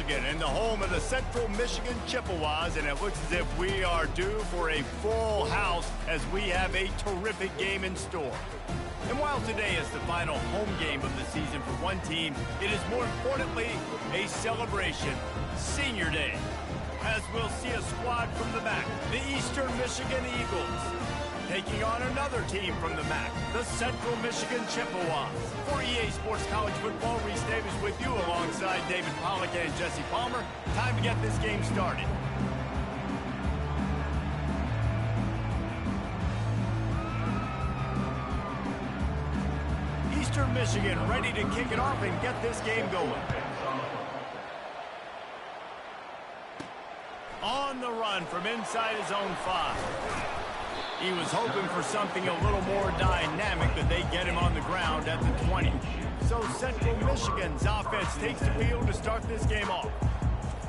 Michigan and the home of the Central Michigan Chippewas, and it looks as if we are due for a full house as we have a terrific game in store. And while today is the final home game of the season for one team, it is more importantly a celebration, Senior Day, as we'll see a squad from the MAC, the Eastern Michigan Eagles, taking on another team from the MAC, the Central Michigan Chippewas. For EA Sports College Football, Reese Davis with you alongside David Pollack and Jesse Palmer. Time to get this game started. Eastern Michigan ready to kick it off and get this game going. On the run from inside his own 5. He was hoping for something a little more dynamic, but they get him on the ground at the 20. So Central Michigan's offense takes the field to start this game off.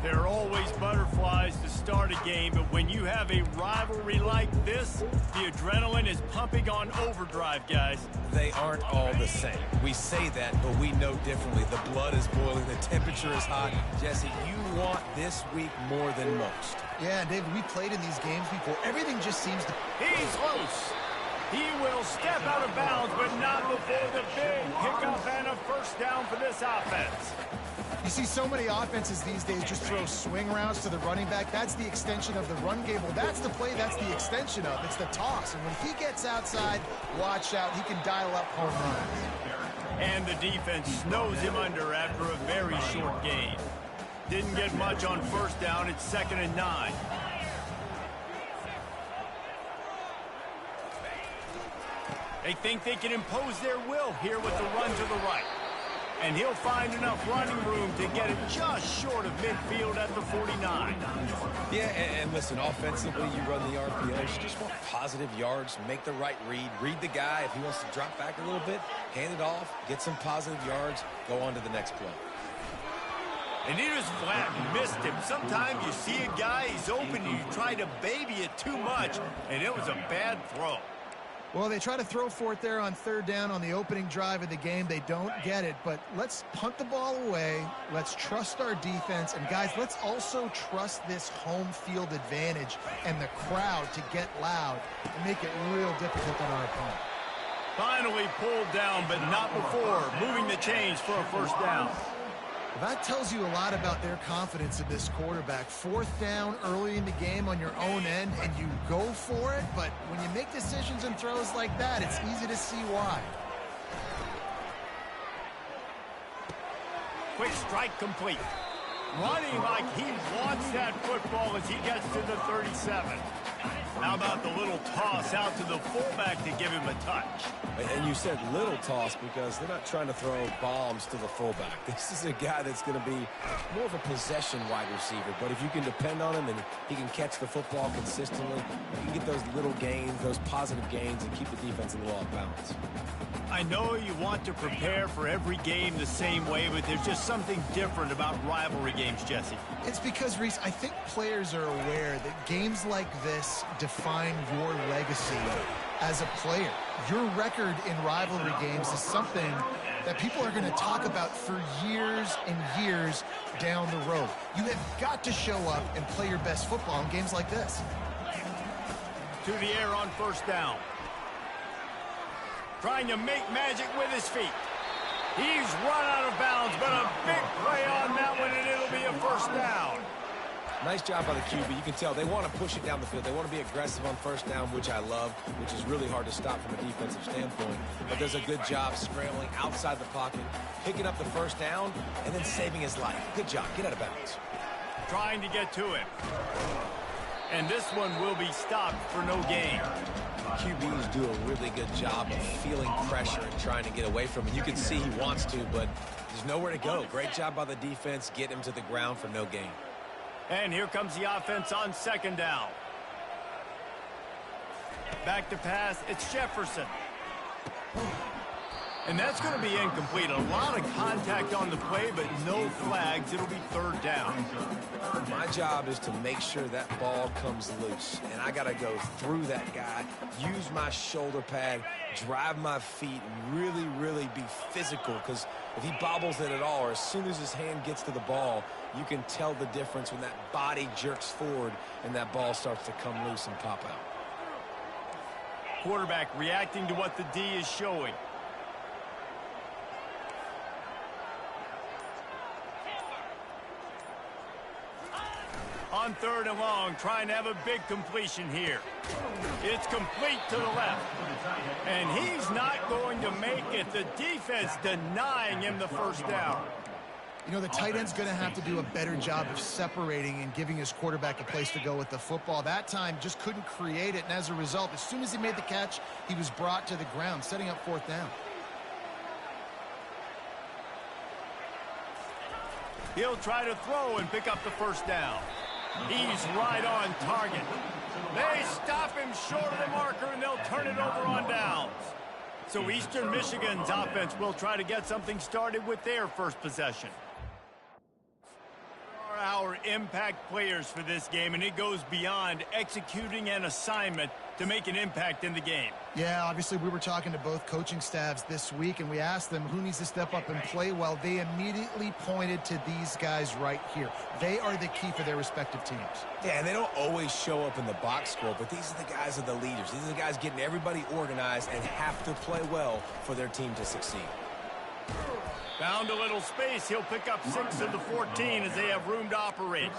There are always butterflies to start a game, but when you have a rivalry like this, the adrenaline is pumping on overdrive, guys. They aren't all the same. We say that, but we know differently. The blood is boiling. The temperature is hot. Jesse, you want this week more than most. Yeah, David, we played in these games before. Everything just seems to... He's loose. He will step out of bounds, but not before the big pickup and a first down for this offense. You see so many offenses these days just throw swing routes to the running back. That's the extension of the run game. Well, that's the play that's the extension of. It's the toss. And when he gets outside, watch out. He can dial up home runs. And the defense snows him under after a very short gain. Didn't get much on first down. It's 2nd and 9. They think they can impose their will here with the run to the right. And he'll find enough running room to get it just short of midfield at the 49. Yeah, and listen, offensively, you run the RPOs. You just want positive yards, make the right read, read the guy. If he wants to drop back a little bit, hand it off, get some positive yards, go on to the next play. And he just flat missed him. Sometimes you see a guy, he's open, and you try to baby it too much, and it was a bad throw. Well, they try to throw for it there on 3rd down on the opening drive of the game. They don't get it, but let's punt the ball away. Let's trust our defense. And, guys, let's also trust this home field advantage and the crowd to get loud and make it real difficult on our opponent. Finally pulled down, but not before moving the chains for a first down. That tells you a lot about their confidence in this quarterback. 4th down early in the game on your own end, and you go for it, but when you make decisions and throws like that, it's easy to see why. Quick strike complete. Running like he wants that football as he gets to the 37. How about the little toss out to the fullback to give him a touch? And you said little toss because they're not trying to throw bombs to the fullback. This is a guy that's going to be more of a possession wide receiver. But if you can depend on him and he can catch the football consistently, you can get those little gains, those positive gains, and keep the defense in the off balance. I know you want to prepare for every game the same way, but there's just something different about rivalry games, Jesse. It's because, Reese, I think players are aware that games like this define your legacy as a player. Your record in rivalry games is something that people are going to talk about for years and years down the road. You have got to show up and play your best football in games like this. To the air on first down. Trying to make magic with his feet. He's run out of bounds, but a big play on that one, and it'll be a first down. Nice job by the QB. You can tell they want to push it down the field. They want to be aggressive on first down, which I love, which is really hard to stop from a defensive standpoint. But does a good job scrambling outside the pocket, picking up the first down, and then saving his life. Good job. Get out of bounds. Trying to get to him. And this one will be stopped for no gain. QBs do a really good job of feeling pressure and trying to get away from it. You can see he wants to, but there's nowhere to go. Great job by the defense. Get him to the ground for no gain. And here comes the offense on 2nd down. Back to pass. It's Jefferson. And that's going to be incomplete. A lot of contact on the play, but no flags. It'll be third down. My job is to make sure that ball comes loose. And I got to go through that guy, use my shoulder pad, drive my feet, and really, really be physical. Because if he bobbles it at all, or as soon as his hand gets to the ball, you can tell the difference when that body jerks forward and that ball starts to come loose and pop out. Quarterback reacting to what the D is showing. On third and long, trying to have a big completion here. It's complete to the left. And he's not going to make it. The defense denying him the first down. You know, the tight end's going to have to do a better job of separating and giving his quarterback a place to go with the football. That time just couldn't create it, and as a result, as soon as he made the catch, he was brought to the ground, setting up fourth down. He'll try to throw and pick up the first down. He's right on target. They stop him short of the marker, and they'll turn it over on downs. So Eastern Michigan's offense will try to get something started with their first possession. Our impact players for this game, and it goes beyond executing an assignment to make an impact in the game. Yeah, obviously we were talking to both coaching staffs this week, and we asked them who needs to step up and play well. They immediately pointed to these guys right here. They are the key for their respective teams. Yeah, and they don't always show up in the box score, but these are the guys that are the leaders. These are the guys getting everybody organized and have to play well for their team to succeed. Found a little space. He'll pick up 6 of the 14 as they have room to operate.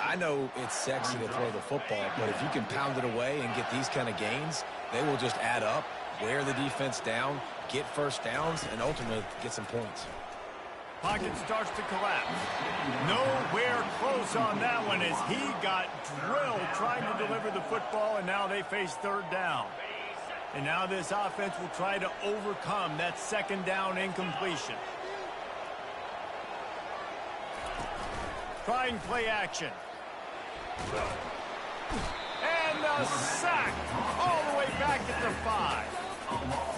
I know it's sexy to throw the football, but if you can pound it away and get these kind of gains, they will just add up, wear the defense down, get first downs, and ultimately get some points. Pocket starts to collapse. Nowhere close on that one as he got drilled trying to deliver the football, and now they face third down. And now this offense will try to overcome that second down incompletion. Trying play action. And a sack all the way back at the 5.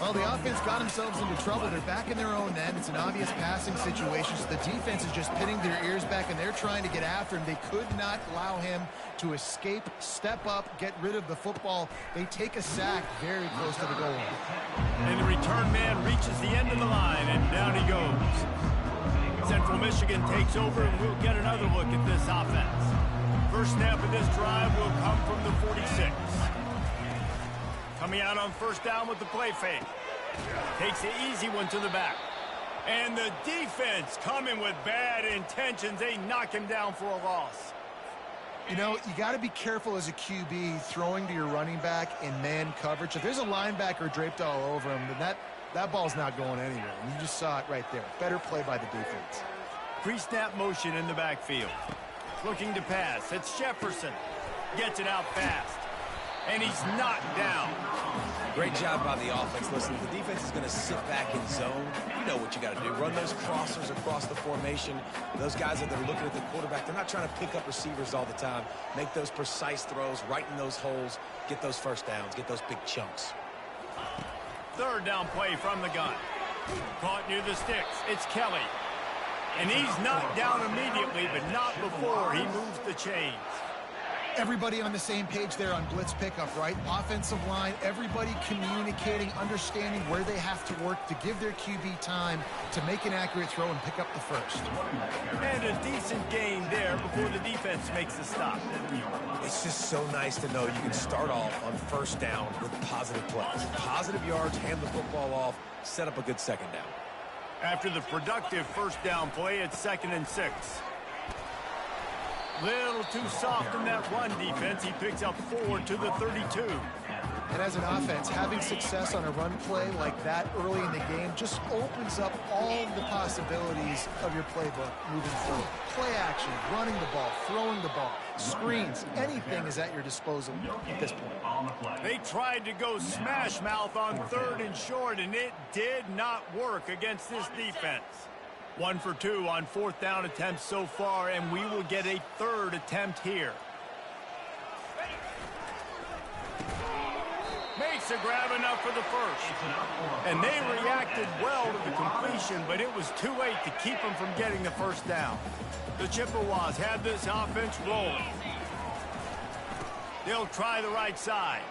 Well, the offense got themselves into trouble. They're back in their own end. It's an obvious passing situation, so the defense is just pinning their ears back, and they're trying to get after him. They could not allow him to escape, step up, get rid of the football. They take a sack very close to the goal line. And the return man reaches the end of the line, and down he goes. Central Michigan takes over, and we'll get another look at this offense. First snap of this drive will come from the 46. Coming out on first down with the play fake. Takes the easy one to the back. And the defense coming with bad intentions. They knock him down for a loss. You know, you got to be careful as a QB throwing to your running back in man coverage. If there's a linebacker draped all over him, then that ball's not going anywhere. And you just saw it right there. Better play by the defense. Pre-snap motion in the backfield. Looking to pass. It's Jefferson. Gets it out fast. And he's knocked down. Great job by the offense. Listen, the defense is going to sit back in zone. You know what you got to do. Run those crossers across the formation. Those guys that are looking at the quarterback, they're not trying to pick up receivers all the time. Make those precise throws, right in those holes, get those first downs, get those big chunks. Third down play from the gun. Caught near the sticks. It's Kelly. And he's knocked down immediately, but not before he moves the chains. Everybody on the same page there on blitz pickup, right? Offensive line, everybody communicating, understanding where they have to work to give their QB time to make an accurate throw and pick up the first. And a decent gain there before the defense makes the stop. It's just so nice to know you can start off on first down with positive plays. Positive yards, hand the football off, set up a good second down. After the productive first down play, it's 2nd and 6. Little too soft in that run defense. He picks up 4 to the 32. And as an offense, having success on a run play like that early in the game just opens up all the possibilities of your playbook moving forward. Play action, running the ball, throwing the ball, screens, anything is at your disposal at this point. They tried to go smash mouth on 3rd and short, and it did not work against this defense. 1 for 2 on 4th down attempts so far, and we will get a 3rd attempt here. Makes a grab enough for the first. And they reacted well to the completion, but it was too late to keep them from getting the first down. The Chippewas have this offense rolling. They'll try the right side.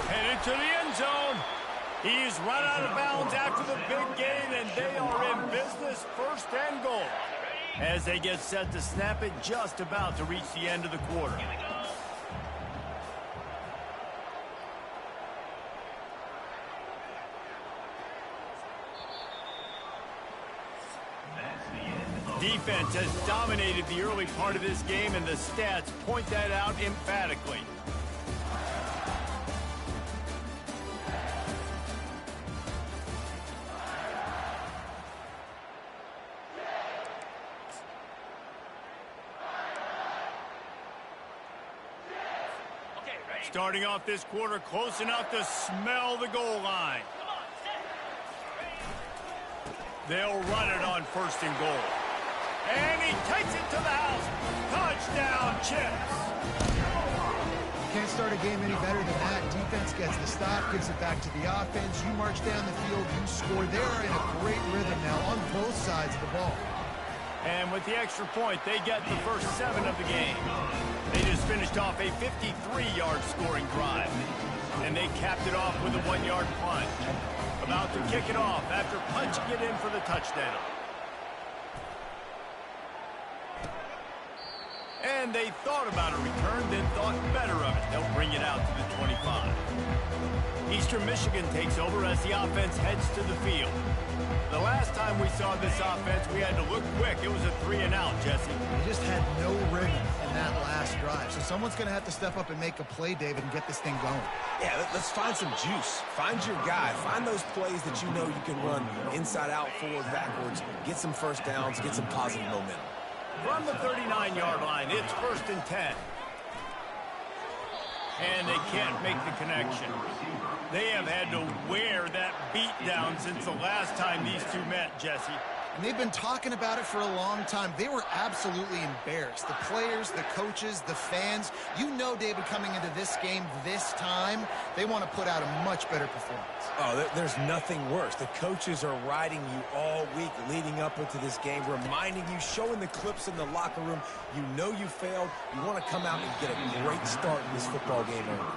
Headed to the end zone. He's run out of bounds after the big gain, and they are in business, first and goal. As they get set to snap it, just about to reach the end of the quarter. Defense has dominated the early part of this game, and the stats point that out emphatically. Starting off this quarter close enough to smell the goal line. They'll run it on first and goal. And he takes it to the house. Touchdown, Chips. You can't start a game any better than that. Defense gets the stop, gives it back to the offense. You march down the field, you score. They're in a great rhythm now on both sides of the ball. And with the extra point, they get the first 7 of the game. They just finished off a 53-yard scoring drive. And they capped it off with a 1-yard punt. About to kick it off after punching it in for the touchdown. And they thought about a return, then thought better of it. They'll bring it out to the 25. Eastern Michigan takes over as the offense heads to the field. The last time we saw this offense, we had to look quick. It was a 3-and-out, Jesse. They just had no rhythm in that last drive. So someone's going to have to step up and make a play, David, and get this thing going. Yeah, let's find some juice. Find your guy. Find those plays that you know you can run inside out, forward, backwards. Get some first downs. Get some positive momentum. From the 39-yard line, it's first and 10. And they can't make the connection. They have had to wear that beat down since the last time these two met, Jesse. And they've been talking about it for a long time. They were absolutely embarrassed. The players, the coaches, the fans. You know, David, coming into this game this time, they want to put out a much better performance. Oh, there's nothing worse. The coaches are riding you all week leading up into this game, reminding you, showing the clips in the locker room. You know you failed. You want to come out and get a great start in this football game early.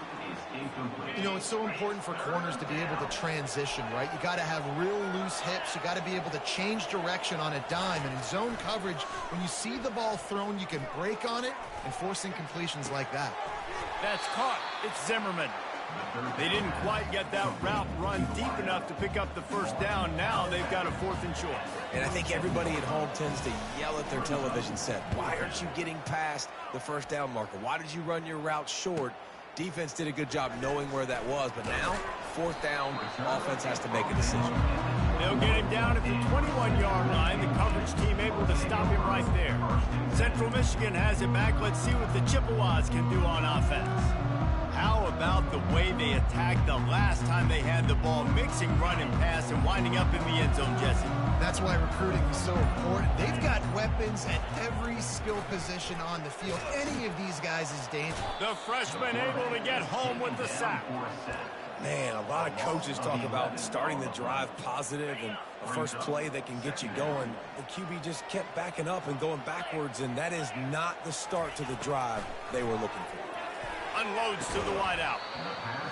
You know, it's so important for corners to be able to transition, right? You got to have real loose hips. You got to be able to change direction on a dime. And in zone coverage, when you see the ball thrown, you can break on it and force incompletions like that. That's caught. It's Zimmerman. They didn't quite get that route run deep enough to pick up the first down. Now they've got a 4th and short. And I think everybody at home tends to yell at their television set. Why aren't you getting past the first down marker? Why did you run your route short? Defense did a good job knowing where that was, but now, 4th down, offense has to make a decision. They'll get him down at the 21-yard line. The coverage team able to stop him right there. Central Michigan has it back. Let's see what the Chippewas can do on offense. How about the way they attacked the last time they had the ball, mixing run and pass and winding up in the end zone, Jesse? That's why recruiting is so important. They've got weapons at every skill position on the field. Any of these guys is dangerous. The freshman able to get home with the sack. Man, a lot of coaches talk about starting the drive positive and a first play that can get you going. The QB just kept backing up and going backwards, and that is not the start to the drive they were looking for. Unloads to the wideout.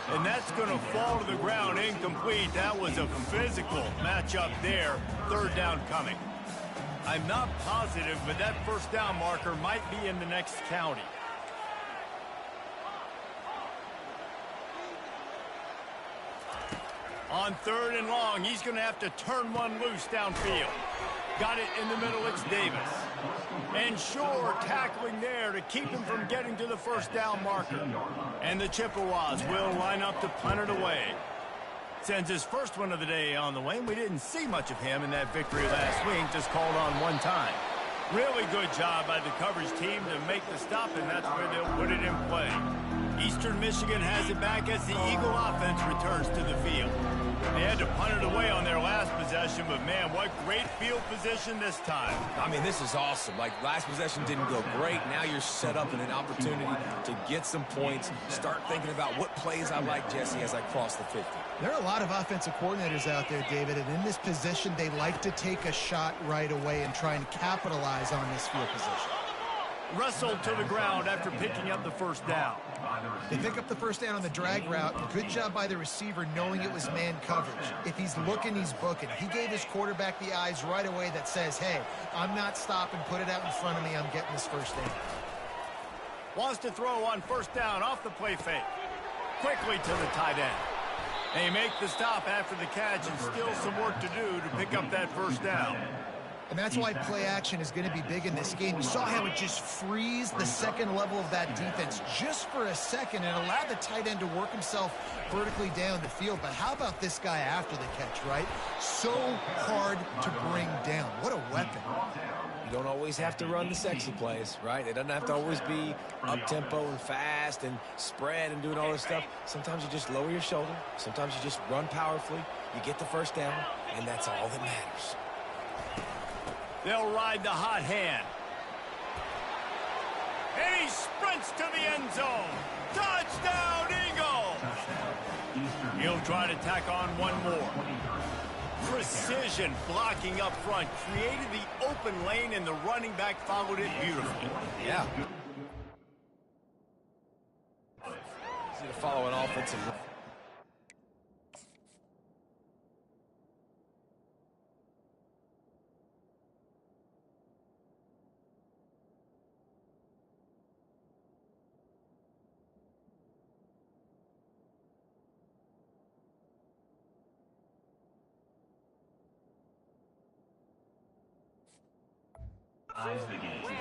And that's going to fall to the ground incomplete. That was a physical matchup there. 3rd down coming. I'm not positive, but that first down marker might be in the next county. On 3rd and long, he's going to have to turn one loose downfield. Got it in the middle, it's Davis. And Shore tackling there to keep him from getting to the first down marker. And the Chippewas will line up to punt it away. Sends his first one of the day on the way. We didn't see much of him in that victory last week, just called on one time. Really good job by the coverage team to make the stop, and that's where they'll put it in play. Eastern Michigan has it back as the Eagle offense returns to the field. They had to punt it away on their last possession, but man, what great field position this time. I mean, this is awesome. Like, last possession didn't go great. Now you're set up in an opportunity to get some points. Start thinking about what plays I like, Jesse, as I cross the 50. There are a lot of offensive coordinators out there, David, and in this position, they like to take a shot right away and try and capitalize on this field position. Wrestled to the ground after picking up the first down. They pick up the first down on the drag route. Good job by the receiver knowing it was man coverage. If he's looking, he's booking. He gave his quarterback the eyes right away that says, hey, I'm not stopping. Put it out in front of me. I'm getting this first down. Wants to throw on first down off the play fake. Quickly to the tight end. They make the stop after the catch and still some work to do to pick up that first down. And that's why play action is going to be big in this game. You saw how it just frees the second level of that defense just for a second and allowed the tight end to work himself vertically down the field. But how about this guy after the catch, right? So hard to bring down. What a weapon. You don't always have to run the sexy plays, right? It doesn't have to always be up-tempo and fast and spread and doing all this stuff. Sometimes you just lower your shoulder. Sometimes you just run powerfully. You get the first down, and that's all that matters. They'll ride the hot hand. And he sprints to the end zone. Touchdown, Eagles! He'll try to tack on one more. Precision blocking up front. Created the open lane, and the running back followed it beautifully. Yeah. Easy to follow an offensive run.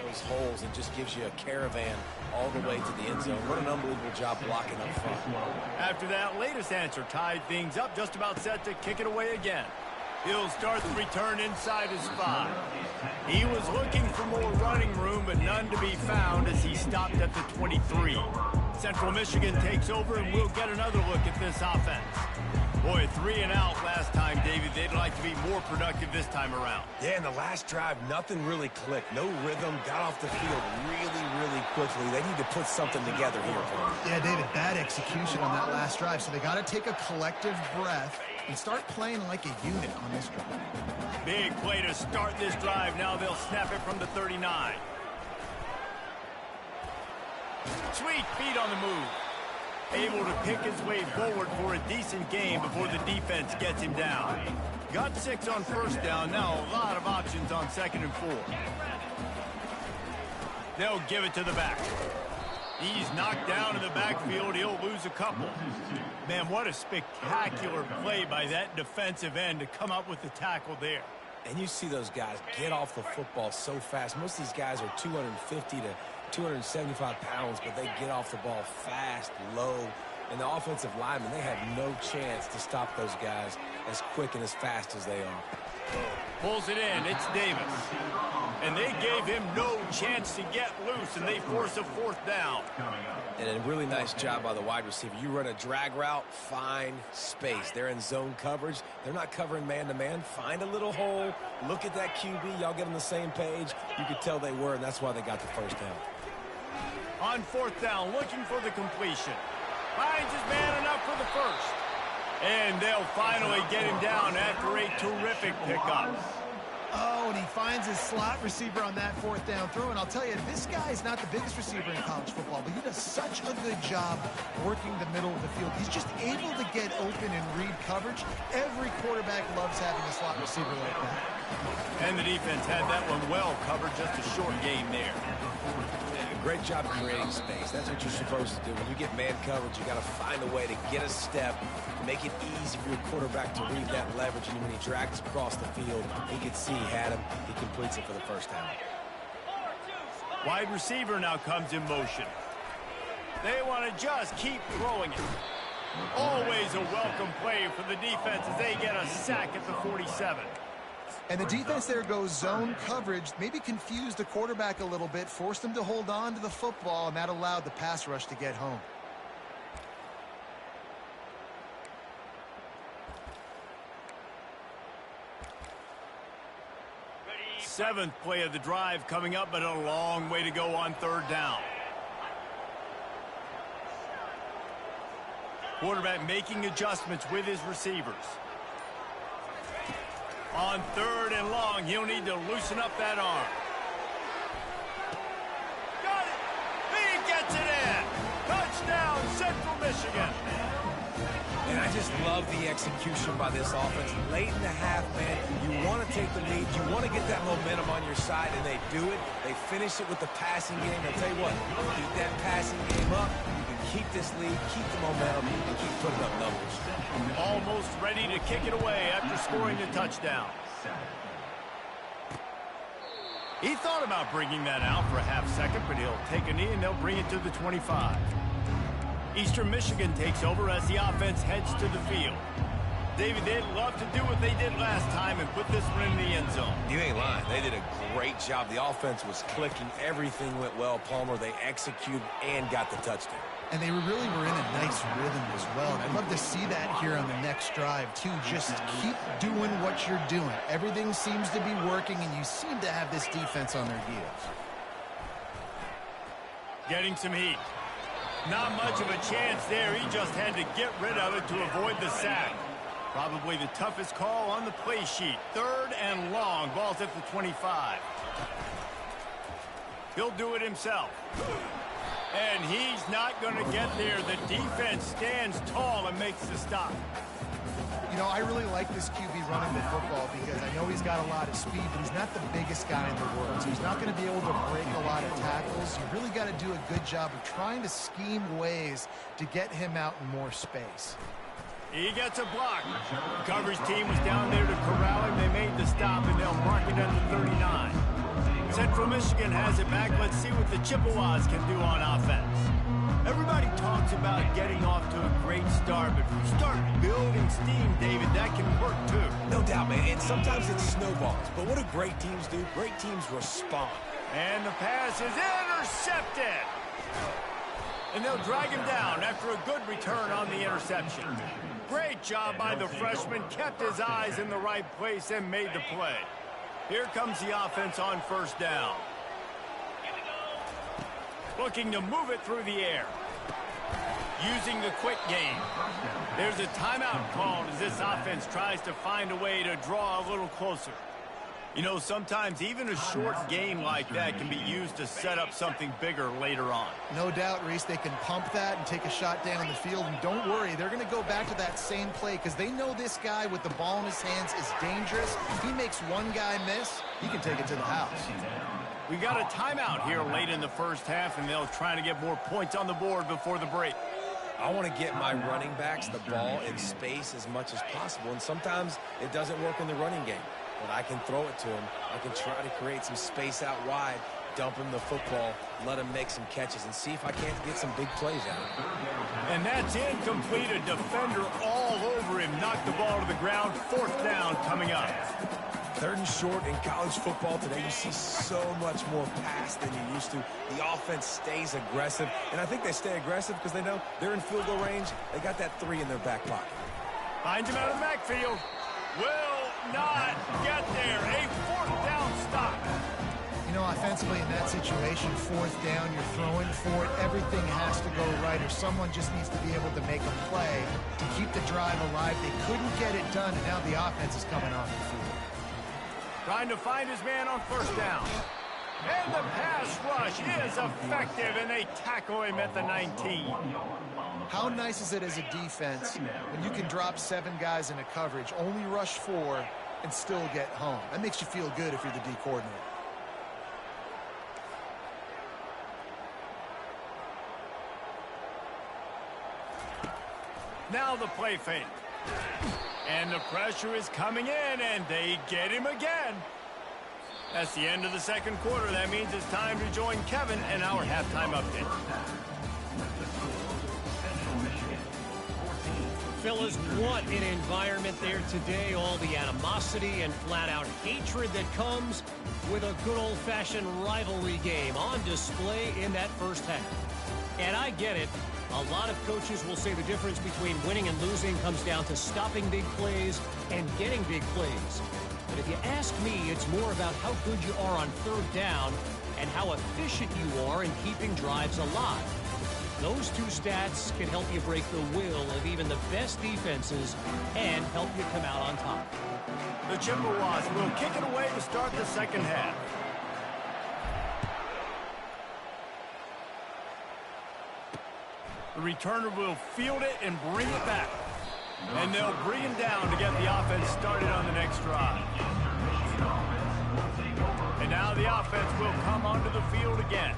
Those holes and just gives you a caravan all the way to the end zone. What an unbelievable job blocking up front. After that latest answer tied things up, just about set to kick it away again. He'll start the return inside his 5. He was looking for more running room, but none to be found as he stopped at the 23. Central Michigan takes over, and we'll get another look at this offense. Boy, 3 and out last time, David. They'd like to be more productive this time around. Yeah, in the last drive, nothing really clicked. No rhythm, got off the field really quickly. They need to put something together here. Yeah, David, bad execution on that last drive. So they got to take a collective breath and start playing like a unit on this drive. Big play to start this drive. Now they'll snap it from the 39. Sweet feet on the move. Able to pick his way forward for a decent game before the defense gets him down. Got 6 on first down. Now a lot of options on 2nd and 4. They'll give it to the back. He's knocked down in the backfield. He'll lose a couple. Man, what a spectacular play by that defensive end to come up with the tackle there. And you see those guys get off the football so fast. Most of these guys are 250 to 275 pounds, but they get off the ball fast, low. And the offensive linemen, they have no chance to stop those guys as quick and as fast as they are. Pulls it in. It's Davis. And they gave him no chance to get loose, and they force a 4th down. And a really nice job by the wide receiver. You run a drag route, find space. They're in zone coverage. They're not covering man-to-man. Find a little hole. Look at that QB. Y'all get on the same page. You could tell they were, and that's why they got the first down. On 4th down, looking for the completion. Finds his man enough for the first. And they'll finally get him down after a terrific pickup. Oh, and he finds his slot receiver on that 4th down throw. And I'll tell you, this guy's not the biggest receiver in college football, but he does such a good job working the middle of the field. He's just able to get open and read coverage. Every quarterback loves having a slot receiver like that. And the defense had that one well covered, just a short gain there. Great job creating space. That's what you're supposed to do. When you get man coverage, you got to find a way to get a step, make it easy for your quarterback to read that leverage. And when he drags across the field, he could see he had him. He completes it for the first down. Wide receiver now comes in motion. They want to just keep throwing it. Always a welcome play for the defense as they get a sack at the 47. And the defense there goes zone coverage, maybe confused the quarterback a little bit, forced him to hold on to the football, and that allowed the pass rush to get home. 7th play of the drive coming up, but a long way to go on 3rd down. Quarterback making adjustments with his receivers. On 3rd and long, he'll need to loosen up that arm. Got it! He gets it in! Touchdown, Central Michigan! And I just love the execution by this offense. Late in the half, man, you want to take the lead. You want to get that momentum on your side, and they do it. They finish it with the passing game. I'll tell you what, keep that passing game up. You can keep this lead, keep the momentum, and keep putting up numbers. Almost ready to kick it away after scoring the touchdown. He thought about bringing that out for a half second, but he'll take a knee and they'll bring it to the 25. Eastern Michigan takes over as the offense heads to the field. David, they'd love to do what they did last time and put this one in the end zone. You ain't lying. They did a great job. The offense was clicking. Everything went well, Palmer. They executed and got the touchdown. And they really were in a nice rhythm as well. And I'd love to see that here on the next drive, too. Just keep doing what you're doing. Everything seems to be working, and you seem to have this defense on their heels. Getting some heat. Not much of a chance there. He just had to get rid of it to avoid the sack. Probably the toughest call on the play sheet. 3rd and long. Ball's at the 25. He'll do it himself. And he's not going to get there. The defense stands tall and makes the stop. You know, I really like this QB running the football because I know he's got a lot of speed, but he's not the biggest guy in the world. So he's not going to be able to break a lot of tackles. You really got to do a good job of trying to scheme ways to get him out in more space. He gets a block. The coverage team was down there to corral him. They made the stop, and they'll mark it at the 39. Central Michigan has it back. Let's see what the Chippewas can do on offense. Everybody talks about getting off to a great start, but if you start building steam, David, that can work too. No doubt, man, and sometimes it snowballs. But what do great teams do? Great teams respond. And the pass is intercepted. And they'll drag him down after a good return on the interception. Great job by the freshman, kept his eyes in the right place and made the play. Here comes the offense on 1st down. Looking to move it through the air. Using the quick game. There's a timeout called as this offense tries to find a way to draw a little closer. You know, sometimes even a short game like that can be used to set up something bigger later on. No doubt, Reese, they can pump that and take a shot down the field. And don't worry, they're going to go back to that same play because they know this guy with the ball in his hands is dangerous. If he makes one guy miss, he can take it to the house. We got a timeout here late in the 1st half, and they'll try to get more points on the board before the break. I want to get my running backs the ball in space as much as possible, and sometimes it doesn't work in the running game. But I can throw it to him. I can try to create some space out wide, dump him the football, let him make some catches, and see if I can't get some big plays out of him. And that's incomplete. A defender all over him. Knocked the ball to the ground. 4th down coming up. 3rd and short in college football today. You see so much more pass than you used to. The offense stays aggressive, and I think they stay aggressive because they know they're in field goal range. They got that 3 in their back pocket. Finds him out of the backfield. Will not get there. A 4th down stop. You know, offensively in that situation, 4th down, you're throwing for it. Everything has to go right, or someone just needs to be able to make a play to keep the drive alive. They couldn't get it done, and now the offense is coming off the field. Trying to find his man on 1st down. And the pass rush is effective, and they tackle him at the 19. How nice is it as a defense when you can drop 7 guys into coverage, only rush 4, and still get home? That makes you feel good if you're the D coordinator. Now the play fake. And the pressure is coming in, and they get him again. That's the end of the 2nd quarter. That means it's time to join Kevin in our halftime update. Fellas, what an environment there today. All the animosity and flat-out hatred that comes with a good old-fashioned rivalry game on display in that 1st half. And I get it. A lot of coaches will say the difference between winning and losing comes down to stopping big plays and getting big plays. But if you ask me, it's more about how good you are on third down and how efficient you are in keeping drives alive. Those two stats can help you break the will of even the best defenses and help you come out on top. The Chippewas will kick it away to start the second half. The returner will field it and bring it back. And they'll bring him down to get the offense started on the next drive. And now the offense will come onto the field again.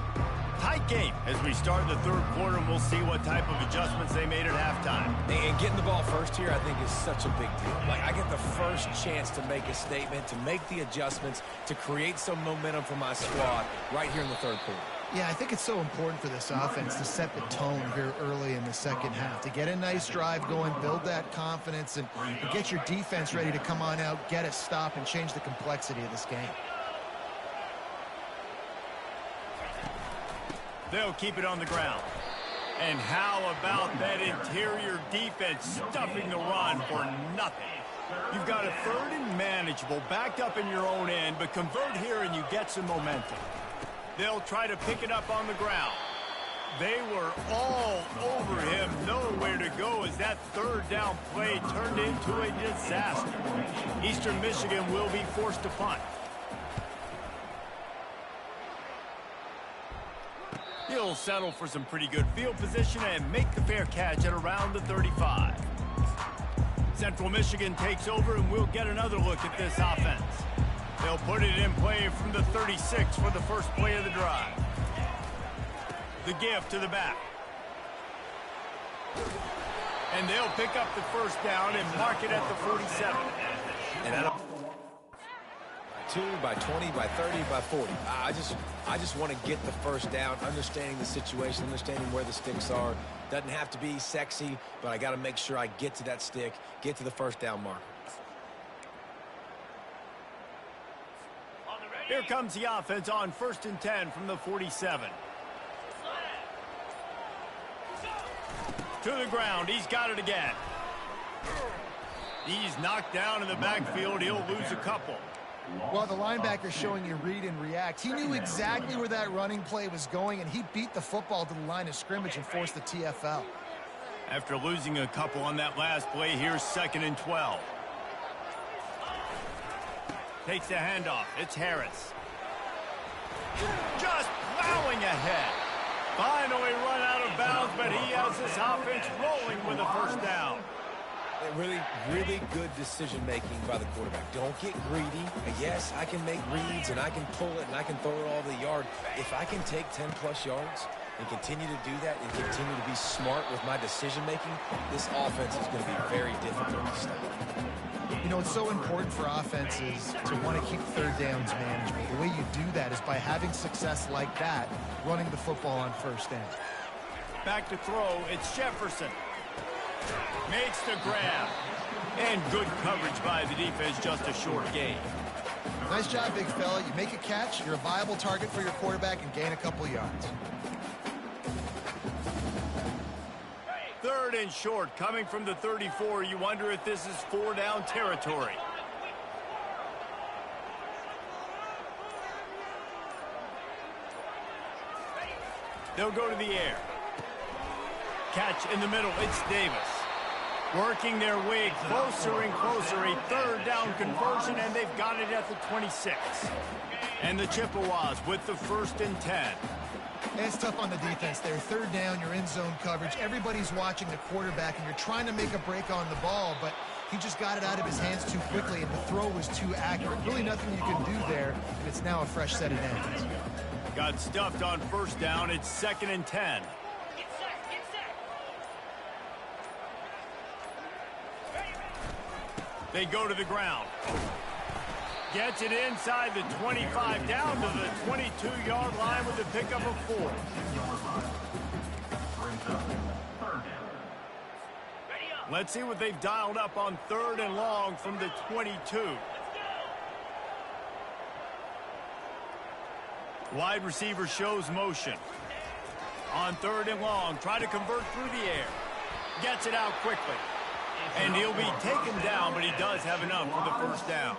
Tight game as we start the third quarter, and we'll see what type of adjustments they made at halftime. And getting the ball first here, I think, is such a big deal. Like, I get the first chance to make a statement, to make the adjustments, to create some momentum for my squad right here in the third quarter. Yeah, I think it's so important for this offense to set the tone here early in the second half, to get a nice drive going, build that confidence, and get your defense ready to come on out, get a stop, and change the complexity of this game. They'll keep it on the ground. And how about that interior defense stuffing the run for nothing? You've got a third and manageable, backed up in your own end, but convert here and you get some momentum. They'll try to pick it up on the ground. They were all over him, nowhere to go as that third down play turned into a disaster. Eastern Michigan will be forced to punt. He'll settle for some pretty good field position and make the fair catch at around the 35. Central Michigan takes over, and we'll get another look at this offense. They'll put it in play from the 36 for the first play of the drive. The give to the back. And they'll pick up the first down and mark it at the 47. And I don't... 2, by 20, by 30, by 40. I just want to get the first down, understanding the situation, understanding where the sticks are. Doesn't have to be sexy, but I got to make sure I get to that stick, get to the first down marker. Here comes the offense on 1st and 10 from the 47. To the ground. He's got it again. He's knocked down in the backfield. He'll lose a couple. Well, the linebacker's showing you read and react. He knew exactly where that running play was going, and he beat the football to the line of scrimmage and forced the TFL. After losing a couple on that last play, here's 2nd and 12. Takes the handoff. It's Harris. Just plowing ahead. Finally run out of bounds, but he has this offense rolling with a first down. Really good decision-making by the quarterback. Don't get greedy. Yes, I can make reads, and I can pull it, and I can throw it all the yard. If I can take 10-plus yards and continue to do that and continue to be smart with my decision-making, this offense is going to be very difficult to stop. You know, it's so important for offenses to want to keep third downs manageable. The way you do that is by having success like that, running the football on first down. Back to throw. It's Jefferson. Makes the grab. And good coverage by the defense, just a short gain. Nice job, big fella. You make a catch, you're a viable target for your quarterback, and gain a couple yards. 3rd and short, coming from the 34. You wonder if this is 4-down territory. They'll go to the air. Catch in the middle. It's Davis. Working their way closer and closer. A 3rd down conversion, and they've got it at the 26. And the Chippewas with the 1st and 10. And it's tough on the defense there. 3rd down, you're in zone coverage. Everybody's watching the quarterback, and you're trying to make a break on the ball, but he just got it out of his hands too quickly, and the throw was too accurate. Really nothing you can do there, and it's now a fresh set of downs. Got stuffed on 1st down. It's 2nd and 10. They go to the ground. Gets it inside the 25, down to the 22-yard line with a pickup of 4. Let's see what they've dialed up on 3rd and long from the 22. Wide receiver shows motion. On 3rd and long, try to convert through the air. Gets it out quickly. And he'll be taken down, but he does have enough for the first down.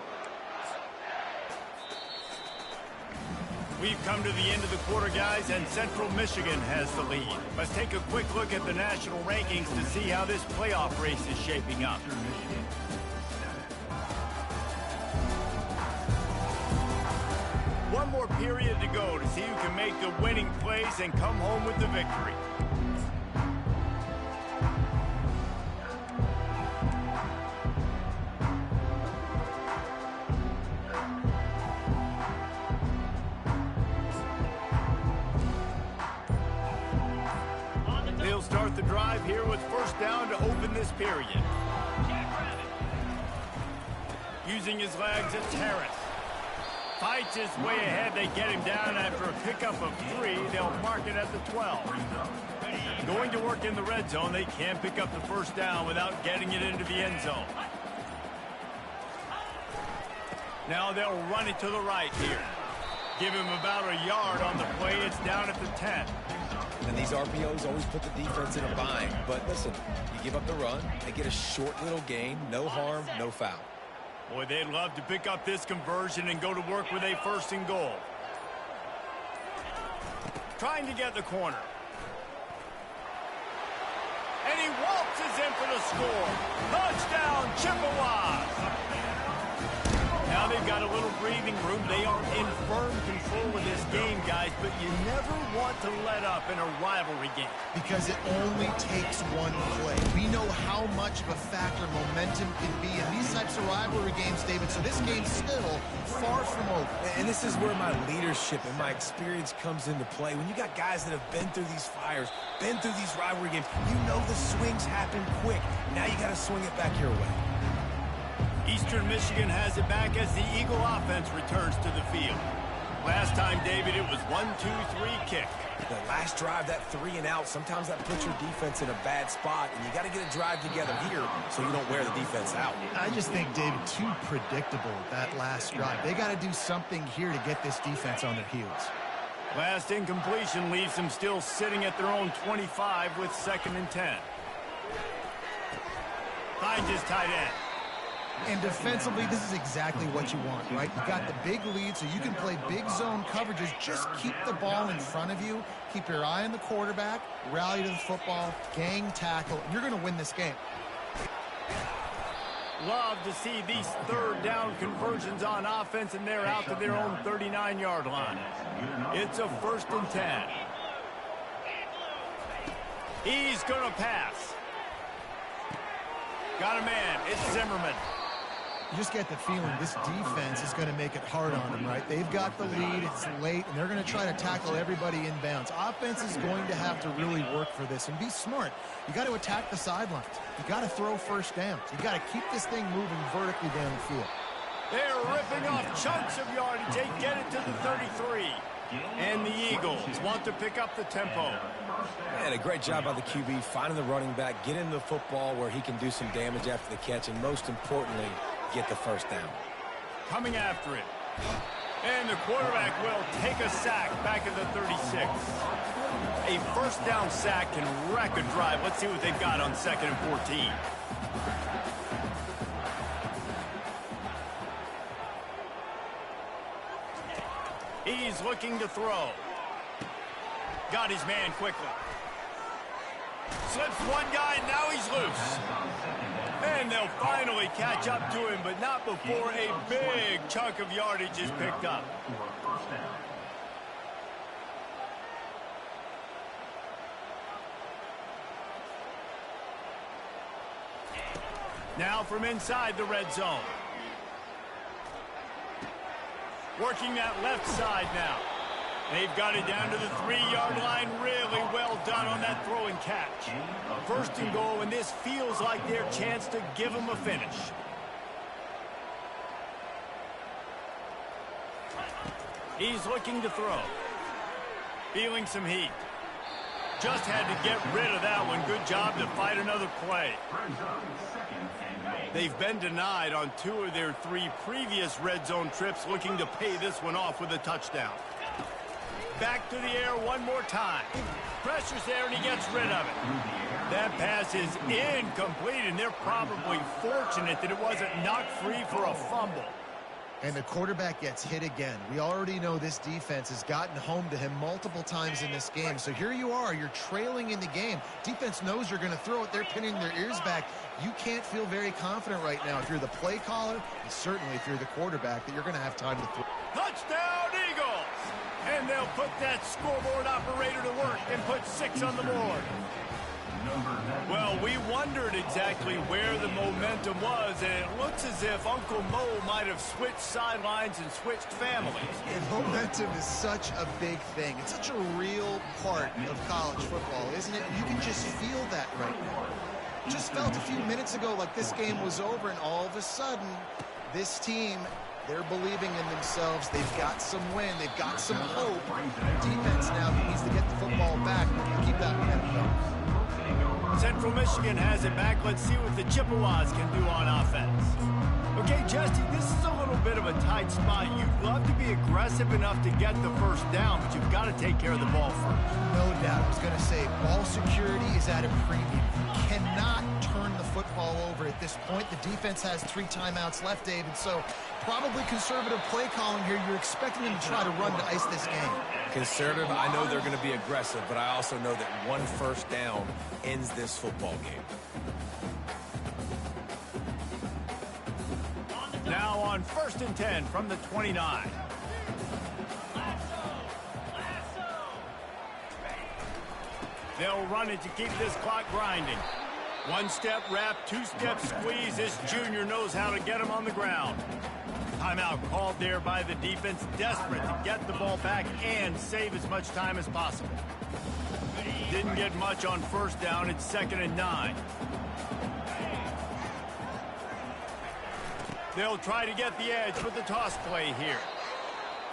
We've come to the end of the quarter, guys, and Central Michigan has the lead. Let's take a quick look at the national rankings to see how this playoff race is shaping up. One more period to go to see who can make the winning plays and come home with the victory. They'll start the drive here with first down to open this period. Using his legs at Terrace. Fights his way ahead. They get him down after a pickup of 3. They'll mark it at the 12. Going to work in the red zone. They can't pick up the first down without getting it into the end zone. Now they'll run it to the right here. Give him about a yard on the play. It's down at the 10. And these RPOs always put the defense in a bind. But listen, you give up the run, they get a short little gain, no harm, no foul. Boy, they'd love to pick up this conversion and go to work with a first and goal. Trying to get the corner. And he waltzes in for the score. Touchdown, Chippewas! Now they've got a little breathing room. They are in firm control of this game, guys, but you never want to let up in a rivalry game. Because it only takes one play. We know how much of a factor momentum can be in these types of rivalry games, David, so this game's still far from over. And this is where my leadership and my experience comes into play. When you got guys that have been through these fires, been through these rivalry games, you know the swings happen quick. Now you got to swing it back your way. Eastern Michigan has it back as the Eagle offense returns to the field. Last time, David, it was 1-2-3 kick. The last drive, that 3 and out, sometimes that puts your defense in a bad spot, and you got to get a drive together here so you don't wear the defense out. I just think, David, too predictable, that last drive. They got to do something here to get this defense on their heels. Last incompletion leaves them still sitting at their own 25 with 2nd and 10. Finds his tight end. And defensively, this is exactly what you want, right? You got the big lead, so you can play big zone coverages. Just keep the ball in front of you. Keep your eye on the quarterback. Rally to the football. Gang tackle. And you're going to win this game. Love to see these third down conversions on offense, and they're out to their own 39-yard line. It's a 1st and 10. He's going to pass. Got a man. It's Zimmerman. You just get the feeling this defense is going to make it hard on them, right? They've got the lead, it's late, and they're going to try to tackle everybody inbounds. Offense is going to have to really work for this and be smart. You got to attack the sidelines. You got to throw first downs. You got to keep this thing moving vertically down the field. They're ripping off chunks of yardage. They get it to the 33. And the Eagles want to pick up the tempo. And a great job by the QB finding the running back, getting the football where he can do some damage after the catch, and most importantly, get the first down. Coming after it. And the quarterback will take a sack back at the 36. A first down sack can wreck a drive. Let's see what they've got on 2nd and 14. He's looking to throw. Got his man quickly. Slips one guy, and now he's loose. And they'll finally catch up to him, but not before a big chunk of yardage is picked up. Now from inside the red zone. Working that left side now. They've got it down to the 3-yard line. Really well done on that throw and catch. 1st and goal, and this feels like their chance to give them a finish. He's looking to throw. Feeling some heat. Just had to get rid of that one. Good job to fight another play. They've been denied on 2 of their 3 previous red zone trips, looking to pay this one off with a touchdown. Back to the air one more time. Pressure's there, and he gets rid of it. That pass is incomplete, and they're probably fortunate that it wasn't knocked free for a fumble. And the quarterback gets hit again. We already know this defense has gotten home to him multiple times in this game. So here you are, you're trailing in the game. Defense knows you're going to throw it. They're pinning their ears back. You can't feel very confident right now if you're the play caller, and certainly if you're the quarterback, that you're going to have time to throw. Touchdown, Eagles! And they'll put that scoreboard operator to work and put 6 on the board. Well, we wondered exactly where the momentum was, and it looks as if Uncle Mo might have switched sidelines and switched families. And momentum is such a big thing. It's such a real part of college football, isn't it? You can just feel that right now. Just felt a few minutes ago like this game was over, and all of a sudden, this team, they're believing in themselves. They've got some wind. They've got some hope. Defense now needs to get the football back and keep that momentum going. Central Michigan has it back. Let's see what the Chippewas can do on offense. Okay, Jesse, this is a little bit of a tight spot. You'd love to be aggressive enough to get the first down, but you've got to take care of the ball first. No doubt. I was going to say, ball security is at a premium. You cannot turn the football over at this point. The defense has 3 timeouts left, David, so probably conservative play calling here. You're expecting them to try to run to ice this game. Conservative, I know they're going to be aggressive, but I also know that 1 first down ends this football game. Now on 1st and 10 from the 29. They'll run it to keep this clock grinding. 1-step wrap, 2-step squeeze. This junior knows how to get him on the ground. Timeout called there by the defense, desperate to get the ball back and save as much time as possible. Didn't get much on 1st down. It's 2nd and 9. They'll try to get the edge with the toss play here.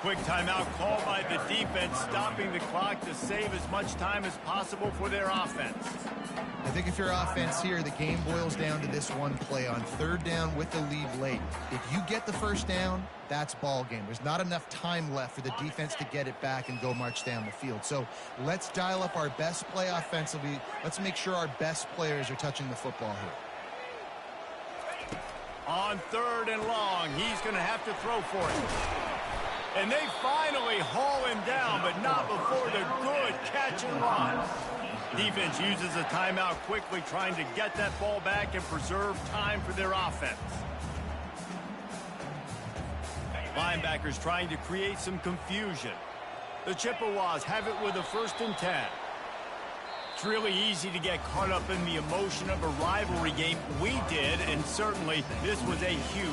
Quick timeout called by the defense, stopping the clock to save as much time as possible for their offense. I think if you're offense here, the game boils down to this one play on 3rd down with the lead late. If you get the first down, that's ball game. There's not enough time left for the defense to get it back and go march down the field. So let's dial up our best play offensively. Let's make sure our best players are touching the football here. On 3rd and long, he's going to have to throw for it. And they finally haul him down, but not before the good catch and run. Defense uses a timeout quickly, trying to get that ball back and preserve time for their offense. Linebackers trying to create some confusion. The Chippewas have it with a 1st and 10. It's really easy to get caught up in the emotion of a rivalry game. We did, and certainly this was a huge